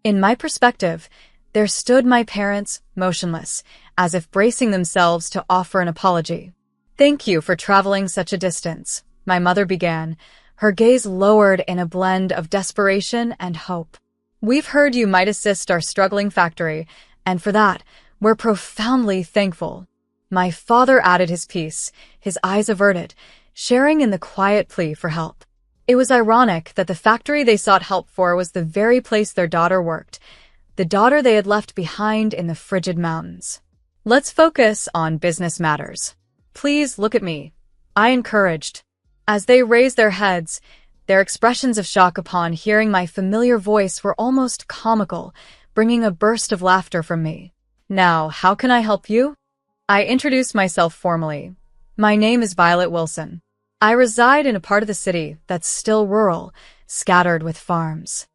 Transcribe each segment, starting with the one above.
In my perspective, there stood my parents, motionless, as if bracing themselves to offer an apology. "Thank you for traveling such a distance," my mother began, her gaze lowered in a blend of desperation and hope. "We've heard you might assist our struggling factory, and for that, we're profoundly thankful." My father added his piece, his eyes averted, sharing in the quiet plea for help. It was ironic that the factory they sought help for was the very place their daughter worked, the daughter they had left behind in the frigid mountains. "Let's focus on business matters. Please look at me," I encouraged. As they raised their heads, their expressions of shock upon hearing my familiar voice were almost comical, bringing a burst of laughter from me. "Now, how can I help you?" I introduced myself formally. "My name is Violet Wilson. I reside in a part of the city that's still rural, scattered with farms.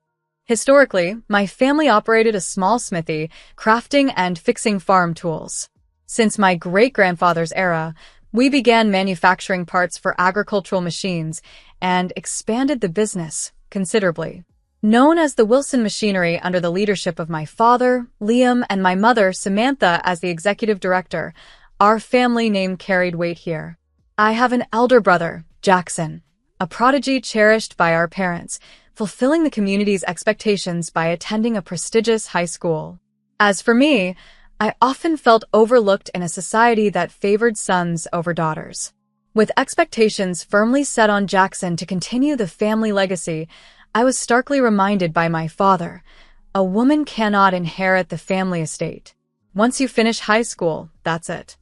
Historically, my family operated a small smithy, crafting and fixing farm tools. Since my great-grandfather's era, we began manufacturing parts for agricultural machines and expanded the business considerably. Known as the Wilson Machinery under the leadership of my father, Liam, and my mother, Samantha, as the executive director, our family name carried weight here. I have an elder brother, Jackson, a prodigy cherished by our parents, fulfilling the community's expectations by attending a prestigious high school. As for me, I often felt overlooked in a society that favored sons over daughters. With expectations firmly set on Jackson to continue the family legacy, I was starkly reminded by my father, a woman cannot inherit the family estate. Once you finish high school, that's it.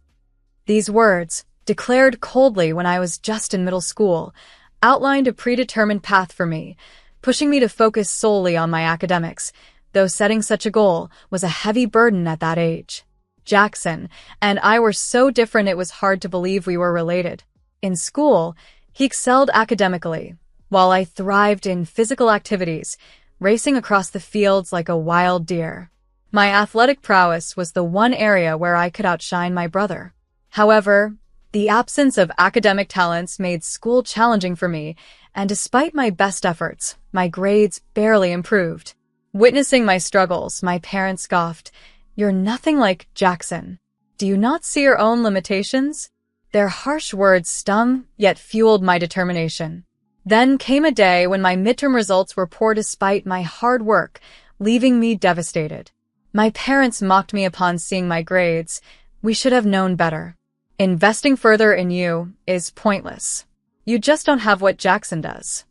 These words, declared coldly when I was just in middle school, outlined a predetermined path for me, pushing me to focus solely on my academics, though setting such a goal was a heavy burden at that age. Jackson and I were so different it was hard to believe we were related. In school, he excelled academically, while I thrived in physical activities, racing across the fields like a wild deer. My athletic prowess was the one area where I could outshine my brother. However, the absence of academic talents made school challenging for me, and despite my best efforts, my grades barely improved. Witnessing my struggles, my parents scoffed, "You're nothing like Jackson. Do you not see your own limitations?" Their harsh words stung, yet fueled my determination. Then came a day when my midterm results were poor despite my hard work, leaving me devastated. My parents mocked me upon seeing my grades. "We should have known better. Investing further in you is pointless. You just don't have what Jackson does."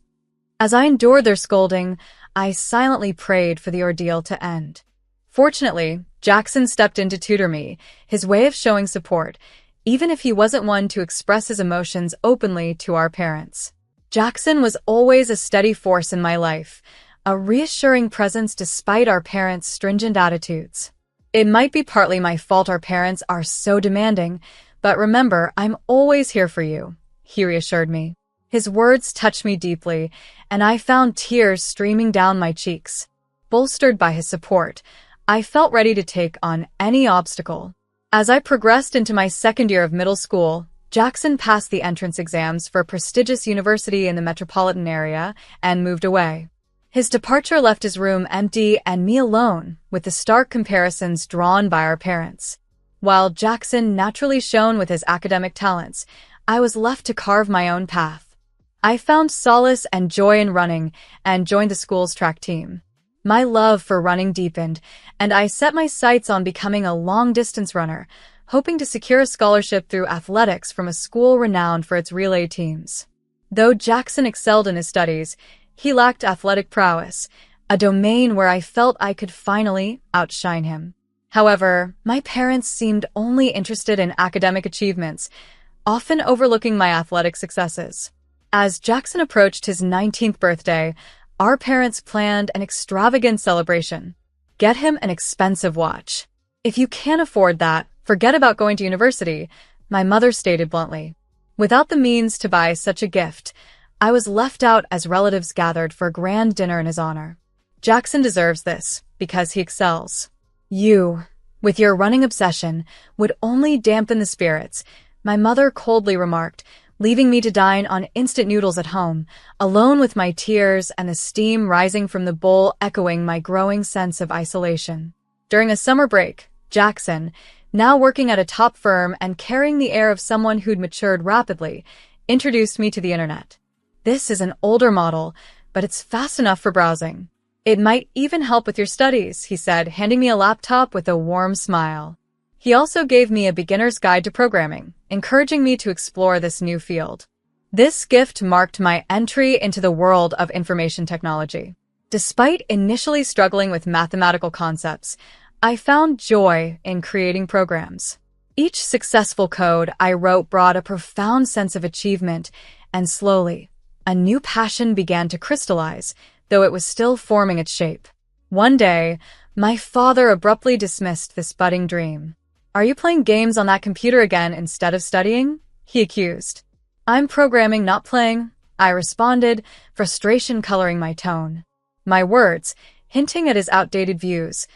As I endured their scolding, I silently prayed for the ordeal to end. Fortunately, Jackson stepped in to tutor me, his way of showing support, even if he wasn't one to express his emotions openly to our parents. Jackson was always a steady force in my life, a reassuring presence despite our parents' stringent attitudes. "It might be partly my fault our parents are so demanding, but remember, I'm always here for you," he reassured me. His words touched me deeply, and I found tears streaming down my cheeks. Bolstered by his support, I felt ready to take on any obstacle. As I progressed into my second year of middle school, Jackson passed the entrance exams for a prestigious university in the metropolitan area and moved away. His departure left his room empty and me alone, with the stark comparisons drawn by our parents. While Jackson naturally shone with his academic talents, I was left to carve my own path. I found solace and joy in running and joined the school's track team. My love for running deepened, and I set my sights on becoming a long-distance runner, hoping to secure a scholarship through athletics from a school renowned for its relay teams. Though Jackson excelled in his studies, he lacked athletic prowess, a domain where I felt I could finally outshine him. However, my parents seemed only interested in academic achievements, often overlooking my athletic successes. As Jackson approached his 19th birthday, our parents planned an extravagant celebration. Get him an expensive watch. "If you can't afford that, forget about going to university," my mother stated bluntly. Without the means to buy such a gift, I was left out as relatives gathered for a grand dinner in his honor. "Jackson deserves this, because he excels. You, with your running obsession, would only dampen the spirits," my mother coldly remarked, leaving me to dine on instant noodles at home, alone with my tears and the steam rising from the bowl echoing my growing sense of isolation. During a summer break, Jackson, now working at a top firm and carrying the air of someone who'd matured rapidly, introduced me to the internet. This is an older model, but it's fast enough for browsing. It might even help with your studies, he said, handing me a laptop with a warm smile. He also gave me a beginner's guide to programming, encouraging me to explore this new field. This gift marked my entry into the world of information technology. Despite initially struggling with mathematical concepts, I found joy in creating programs. Each successful code I wrote brought a profound sense of achievement, and slowly, a new passion began to crystallize, though it was still forming its shape. One day, my father abruptly dismissed this budding dream. "Are you playing games on that computer again instead of studying?" he accused. "I'm programming, not playing," I responded, frustration coloring my tone. My words, hinting at his outdated views,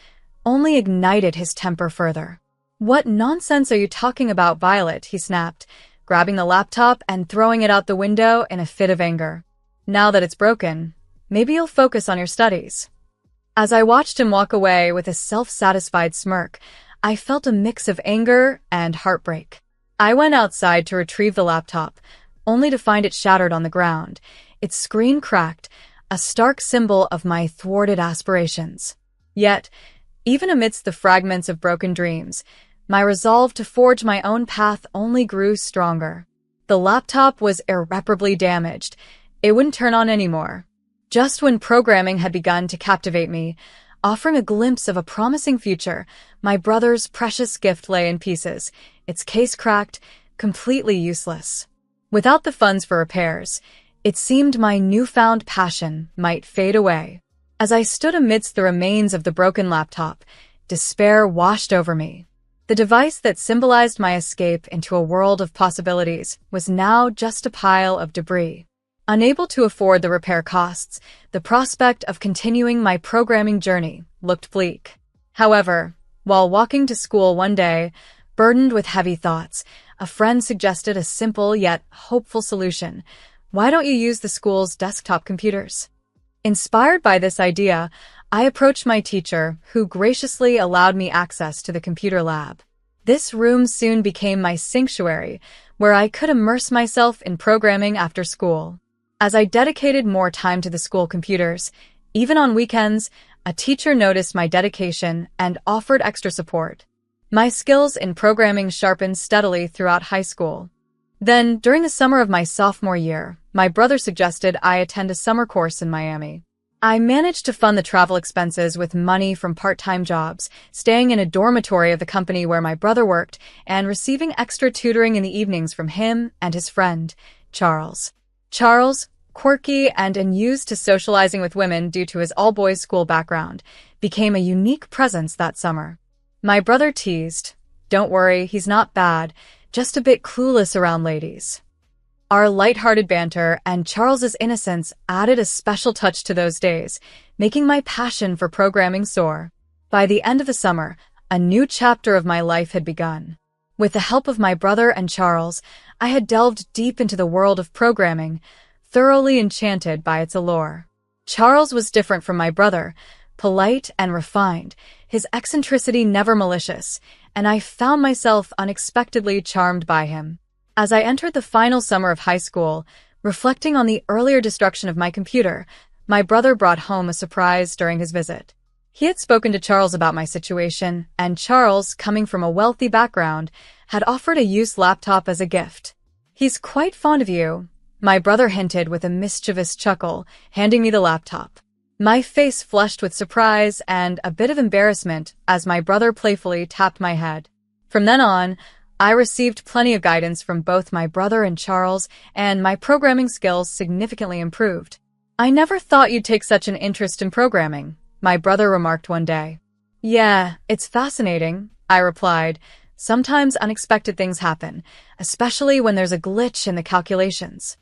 only ignited his temper further. "What nonsense are you talking about, Violet?" he snapped, grabbing the laptop and throwing it out the window in a fit of anger. "Now that it's broken, maybe you'll focus on your studies." As I watched him walk away with a self-satisfied smirk, I felt a mix of anger and heartbreak. I went outside to retrieve the laptop, only to find it shattered on the ground, its screen cracked, a stark symbol of my thwarted aspirations. Yet, even amidst the fragments of broken dreams, my resolve to forge my own path only grew stronger. The laptop was irreparably damaged. It wouldn't turn on anymore. Just when programming had begun to captivate me, offering a glimpse of a promising future, my brother's precious gift lay in pieces, its case cracked, completely useless. Without the funds for repairs, it seemed my newfound passion might fade away. As I stood amidst the remains of the broken laptop, despair washed over me. The device that symbolized my escape into a world of possibilities was now just a pile of debris. Unable to afford the repair costs, the prospect of continuing my programming journey looked bleak. However, while walking to school one day, burdened with heavy thoughts, a friend suggested a simple yet hopeful solution. "Why don't you use the school's desktop computers?" Inspired by this idea, I approached my teacher, who graciously allowed me access to the computer lab. This room soon became my sanctuary, where I could immerse myself in programming after school. As I dedicated more time to the school computers, even on weekends, a teacher noticed my dedication and offered extra support. My skills in programming sharpened steadily throughout high school. Then, during the summer of my sophomore year, my brother suggested I attend a summer course in Miami. I managed to fund the travel expenses with money from part-time jobs, staying in a dormitory of the company where my brother worked, and receiving extra tutoring in the evenings from him and his friend, Charles. Charles, quirky and unused to socializing with women due to his all-boys school background, became a unique presence that summer. My brother teased, "Don't worry, he's not bad, just a bit clueless around ladies." Our lighthearted banter and Charles's innocence added a special touch to those days, making my passion for programming soar. By the end of the summer, a new chapter of my life had begun. With the help of my brother and Charles, I had delved deep into the world of programming, thoroughly enchanted by its allure. Charles was different from my brother, polite and refined, his eccentricity never malicious, and I found myself unexpectedly charmed by him. As I entered the final summer of high school, reflecting on the earlier destruction of my computer, my brother brought home a surprise during his visit. He had spoken to Charles about my situation, and Charles, coming from a wealthy background, had offered a used laptop as a gift. "He's quite fond of you," my brother hinted with a mischievous chuckle, handing me the laptop. My face flushed with surprise and a bit of embarrassment as my brother playfully tapped my head. From then on, I received plenty of guidance from both my brother and Charles, and my programming skills significantly improved. "I never thought you'd take such an interest in programming," my brother remarked one day. "Yeah, it's fascinating," I replied. "Sometimes unexpected things happen, especially when there's a glitch in the calculations."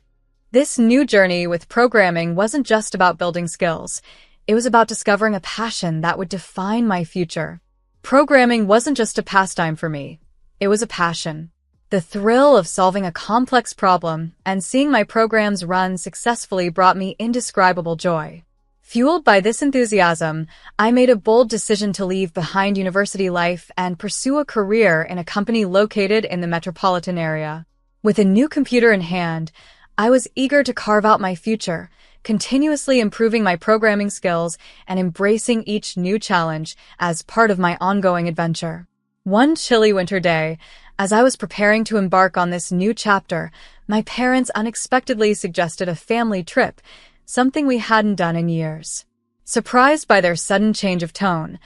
This new journey with programming wasn't just about building skills. It was about discovering a passion that would define my future. Programming wasn't just a pastime for me. It was a passion. The thrill of solving a complex problem and seeing my programs run successfully brought me indescribable joy. Fueled by this enthusiasm, I made a bold decision to leave behind university life and pursue a career in a company located in the metropolitan area. With a new computer in hand, I was eager to carve out my future, continuously improving my programming skills and embracing each new challenge as part of my ongoing adventure. One chilly winter day, as I was preparing to embark on this new chapter, my parents unexpectedly suggested a family trip, something we hadn't done in years. Surprised by their sudden change of tone,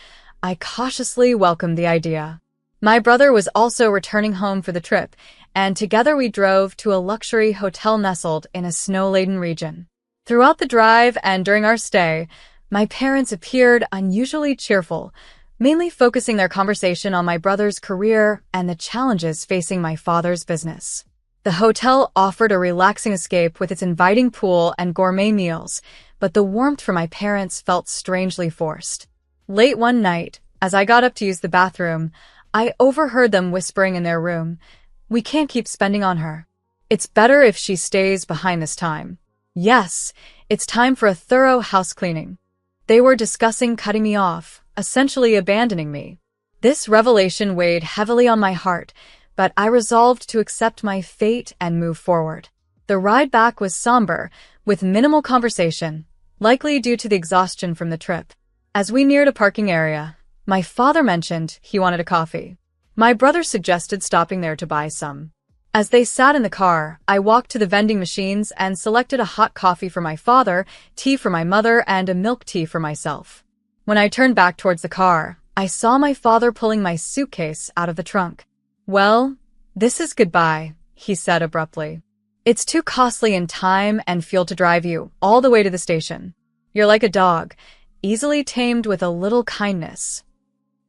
I cautiously welcomed the idea. My brother was also returning home for the trip, and together we drove to a luxury hotel nestled in a snow-laden region. Throughout the drive and during our stay, my parents appeared unusually cheerful, mainly focusing their conversation on my brother's career and the challenges facing my father's business. The hotel offered a relaxing escape with its inviting pool and gourmet meals, but the warmth from my parents felt strangely forced. Late one night, as I got up to use the bathroom, I overheard them whispering in their room, "We can't keep spending on her. It's better if she stays behind this time. Yes, it's time for a thorough house cleaning." They were discussing cutting me off, essentially abandoning me. This revelation weighed heavily on my heart, but I resolved to accept my fate and move forward. The ride back was somber, with minimal conversation, likely due to the exhaustion from the trip. As we neared a parking area, my father mentioned he wanted a coffee. My brother suggested stopping there to buy some. As they sat in the car, I walked to the vending machines and selected a hot coffee for my father, tea for my mother, and a milk tea for myself. When I turned back towards the car, I saw my father pulling my suitcase out of the trunk. "Well, this is goodbye," he said abruptly. "It's too costly in time and fuel to drive you all the way to the station. You're like a dog, easily tamed with a little kindness."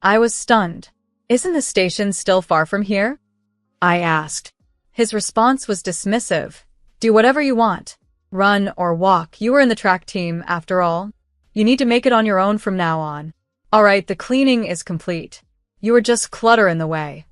I was stunned. "Isn't the station still far from here?" I asked. His response was dismissive. "Do whatever you want. Run or walk. You were in the track team, after all. You need to make it on your own from now on. All right, the cleaning is complete. You were just clutter in the way."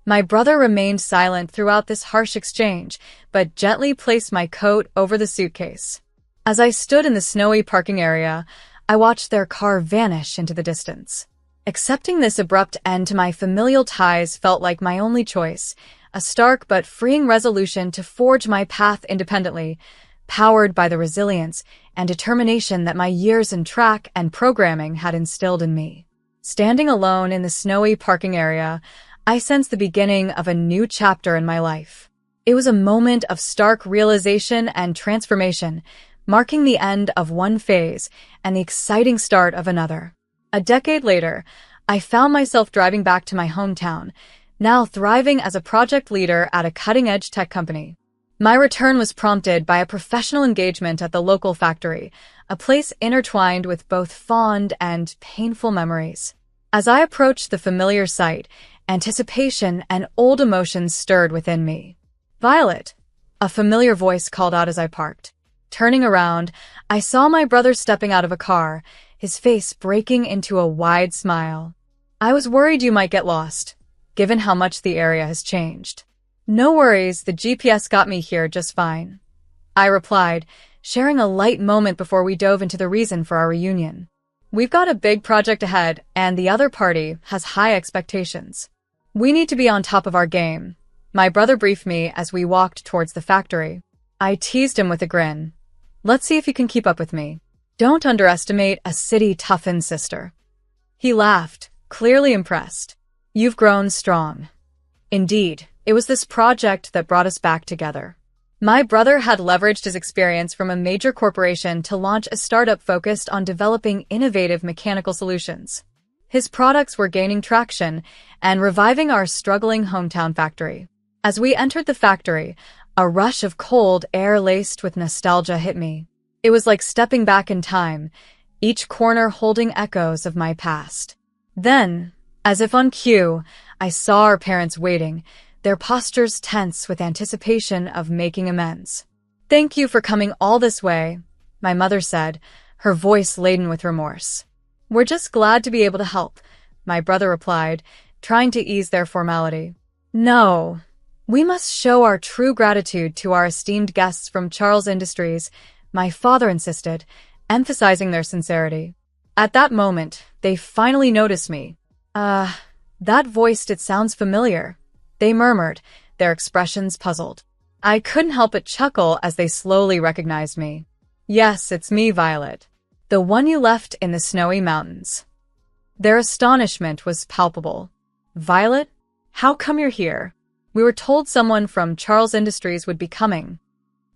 My brother remained silent throughout this harsh exchange, but gently placed my coat over the suitcase. As I stood in the snowy parking area, I watched their car vanish into the distance. Accepting this abrupt end to my familial ties felt like my only choice, a stark but freeing resolution to forge my path independently, powered by the resilience and determination that my years in track and programming had instilled in me. Standing alone in the snowy parking area, I sensed the beginning of a new chapter in my life. It was a moment of stark realization and transformation, marking the end of one phase and the exciting start of another. A decade later, I found myself driving back to my hometown, now thriving as a project leader at a cutting-edge tech company. My return was prompted by a professional engagement at the local factory, a place intertwined with both fond and painful memories. As I approached the familiar site, anticipation and old emotions stirred within me. "Violet," a familiar voice called out as I parked. Turning around, I saw my brother stepping out of a car, his face breaking into a wide smile. "I was worried you might get lost, given how much the area has changed." "No worries, the GPS got me here just fine," I replied, sharing a light moment before we dove into the reason for our reunion. "We've got a big project ahead, and the other party has high expectations. We need to be on top of our game," my brother briefed me as we walked towards the factory. I teased him with a grin. "Let's see if you can keep up with me. Don't underestimate a city-toughened sister." He laughed, clearly impressed. "You've grown strong." Indeed, it was this project that brought us back together. My brother had leveraged his experience from a major corporation to launch a startup focused on developing innovative mechanical solutions. His products were gaining traction and reviving our struggling hometown factory. As we entered the factory, a rush of cold air laced with nostalgia hit me. It was like stepping back in time, each corner holding echoes of my past. Then, as if on cue, I saw our parents waiting, their postures tense with anticipation of making amends. "Thank you for coming all this way," my mother said, her voice laden with remorse. "We're just glad to be able to help," my brother replied, trying to ease their formality. "No, We must show our true gratitude to our esteemed guests from Charles Industries, my father insisted, emphasizing their sincerity. At that moment, they finally noticed me. That voice, it sounds familiar. They murmured, their expressions puzzled. I couldn't help but chuckle as they slowly recognized me. Yes, it's me, Violet. The one you left in the snowy mountains. Their astonishment was palpable. Violet? How come you're here? We were told someone from Charles Industries would be coming.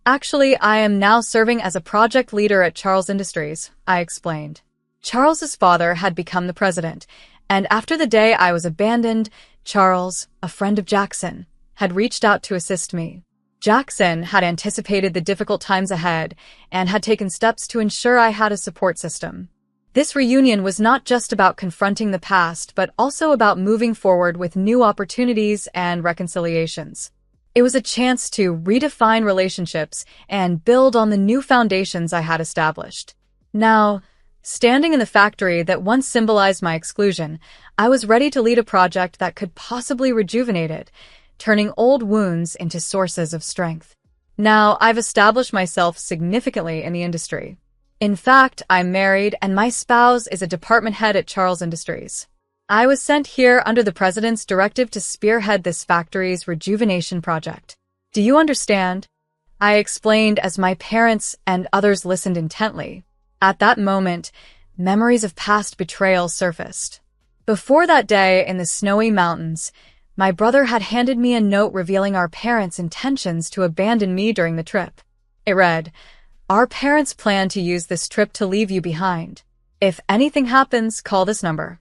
Actually, I am now serving as a project leader at Charles Industries, I explained. Charles's father had become the president, and after the day I was abandoned, Charles, a friend of Jackson, had reached out to assist me. Jackson had anticipated the difficult times ahead and had taken steps to ensure I had a support system. This reunion was not just about confronting the past, but also about moving forward with new opportunities and reconciliations. It was a chance to redefine relationships and build on the new foundations I had established. Now, standing in the factory that once symbolized my exclusion, I was ready to lead a project that could possibly rejuvenate it, turning old wounds into sources of strength. Now, I've established myself significantly in the industry. In fact, I'm married and my spouse is a department head at Charles Industries. I was sent here under the president's directive to spearhead this factory's rejuvenation project. Do you understand? I explained as my parents and others listened intently. At that moment, memories of past betrayal surfaced. Before that day in the snowy mountains, my brother had handed me a note revealing our parents' intentions to abandon me during the trip. It read, "Our parents plan to use this trip to leave you behind. If anything happens, call this number."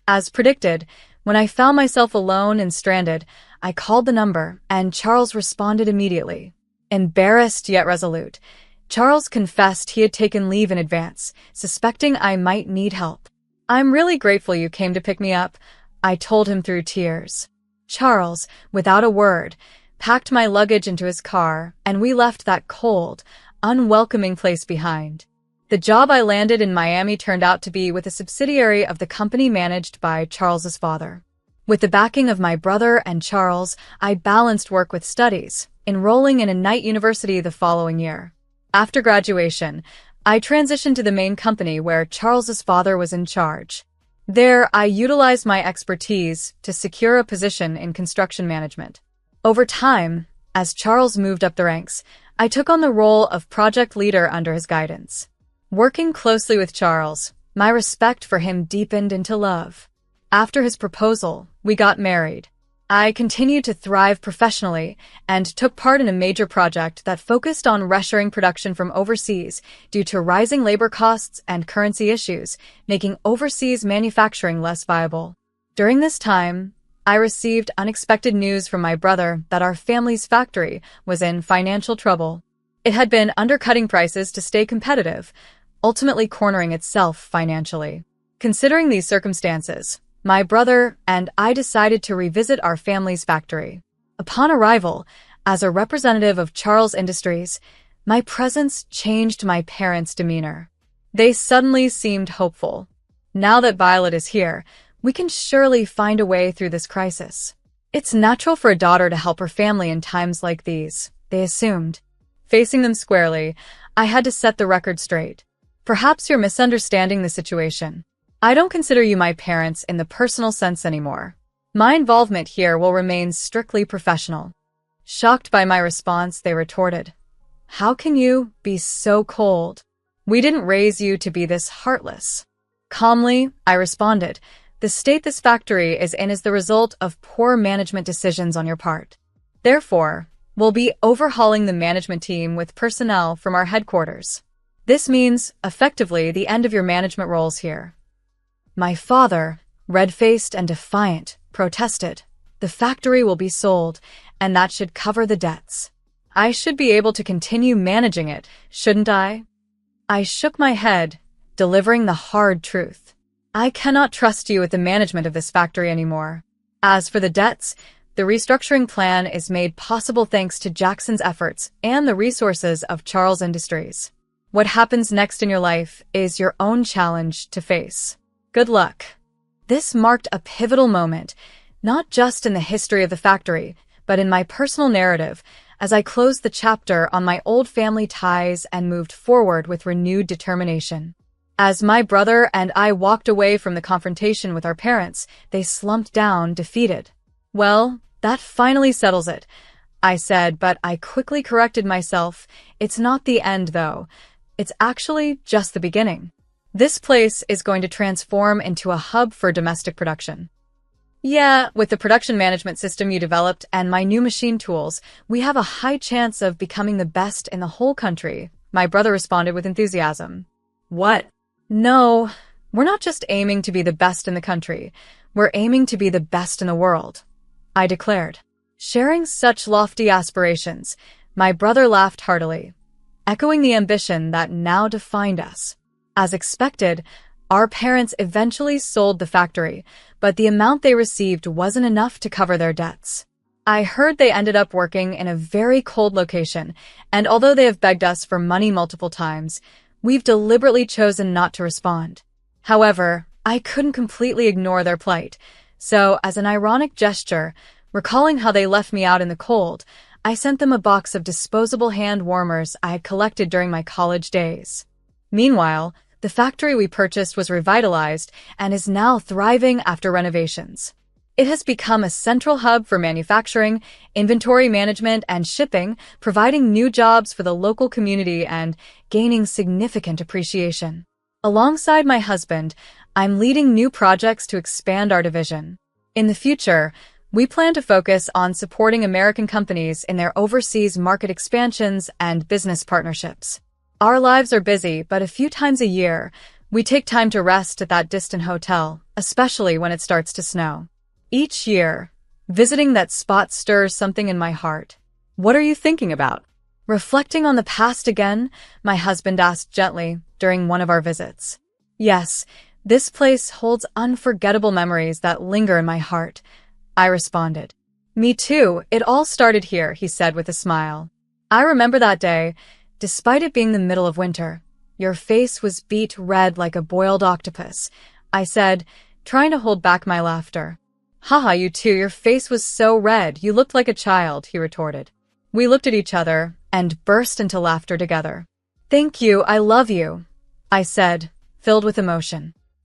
As predicted, when I found myself alone and stranded, I called the number, and Charles responded immediately. Embarrassed yet resolute, Charles confessed he had taken leave in advance, suspecting I might need help. "I'm really grateful you came to pick me up," I told him through tears. Charles, without a word, packed my luggage into his car, and we left that cold, unwelcoming place behind. The job I landed in Miami turned out to be with a subsidiary of the company managed by Charles's father. With the backing of my brother and Charles, I balanced work with studies, enrolling in a night university the following year. After graduation, I transitioned to the main company where Charles's father was in charge. There, I utilized my expertise to secure a position in construction management. Over time, as Charles moved up the ranks, I took on the role of project leader under his guidance. Working closely with Charles, my respect for him deepened into love. After his proposal, we got married. I continued to thrive professionally and took part in a major project that focused on reshoring production from overseas due to rising labor costs and currency issues, making overseas manufacturing less viable. During this time, I received unexpected news from my brother that our family's factory was in financial trouble. It had been undercutting prices to stay competitive, ultimately cornering itself financially. Considering these circumstances, my brother and I decided to revisit our family's factory. Upon arrival, as a representative of Charles Industries, my presence changed my parents' demeanor. They suddenly seemed hopeful. Now that Violet is here, we can surely find a way through this crisis. It's natural for a daughter to help her family in times like these, they assumed. Facing them squarely, I had to set the record straight. Perhaps you're misunderstanding the situation. I don't consider you my parents in the personal sense anymore. My involvement here will remain strictly professional. Shocked by my response, they retorted, "How can you be so cold? We didn't raise you to be this heartless." Calmly, I responded, "The state this factory is in is the result of poor management decisions on your part. Therefore, we'll be overhauling the management team with personnel from our headquarters. This means, effectively, the end of your management roles here." My father, red-faced and defiant, protested, "The factory will be sold, and that should cover the debts. I should be able to continue managing it, shouldn't I?" I shook my head, delivering the hard truth. "I cannot trust you with the management of this factory anymore. As for the debts, the restructuring plan is made possible thanks to Jackson's efforts and the resources of Charles Industries. What happens next in your life is your own challenge to face. Good luck." This marked a pivotal moment, not just in the history of the factory, but in my personal narrative, as I closed the chapter on my old family ties and moved forward with renewed determination. As my brother and I walked away from the confrontation with our parents, they slumped down, defeated. "Well, that finally settles it," I said, but I quickly corrected myself. "It's not the end, though. It's actually just the beginning. This place is going to transform into a hub for domestic production." "Yeah, with the production management system you developed and my new machine tools, we have a high chance of becoming the best in the whole country," my brother responded with enthusiasm. "What?" "No, we're not just aiming to be the best in the country. We're aiming to be the best in the world," I declared. Sharing such lofty aspirations, my brother laughed heartily, echoing the ambition that now defined us. As expected, our parents eventually sold the factory, but the amount they received wasn't enough to cover their debts. I heard they ended up working in a very cold location, and although they have begged us for money multiple times, we've deliberately chosen not to respond. However, I couldn't completely ignore their plight, so as an ironic gesture, recalling how they left me out in the cold, I sent them a box of disposable hand warmers I had collected during my college days. Meanwhile, the factory we purchased was revitalized and is now thriving after renovations. It has become a central hub for manufacturing, inventory management, and shipping, providing new jobs for the local community and gaining significant appreciation. Alongside my husband, I'm leading new projects to expand our division. In the future, we plan to focus on supporting American companies in their overseas market expansions and business partnerships. Our lives are busy, but a few times a year, we take time to rest at that distant hotel, especially when it starts to snow. Each year, visiting that spot stirs something in my heart. "What are you thinking about?" "Reflecting on the past again?" my husband asked gently during one of our visits. "Yes, this place holds unforgettable memories that linger in my heart," I responded. "Me too, it all started here," he said with a smile. "I remember that day, despite it being the middle of winter. Your face was beet red like a boiled octopus," I said, trying to hold back my laughter. "Haha, you too, your face was so red, you looked like a child," he retorted. We looked at each other and burst into laughter together. "Thank you, I love you," I said, filled with emotion.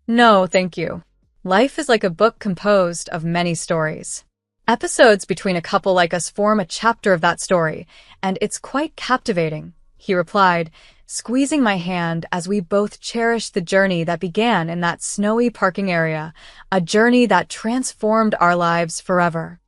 "No, thank you. Life is like a book composed of many stories. Episodes between a couple like us form a chapter of that story, and it's quite captivating," he replied, squeezing my hand as we both cherished the journey that began in that snowy parking area, a journey that transformed our lives forever.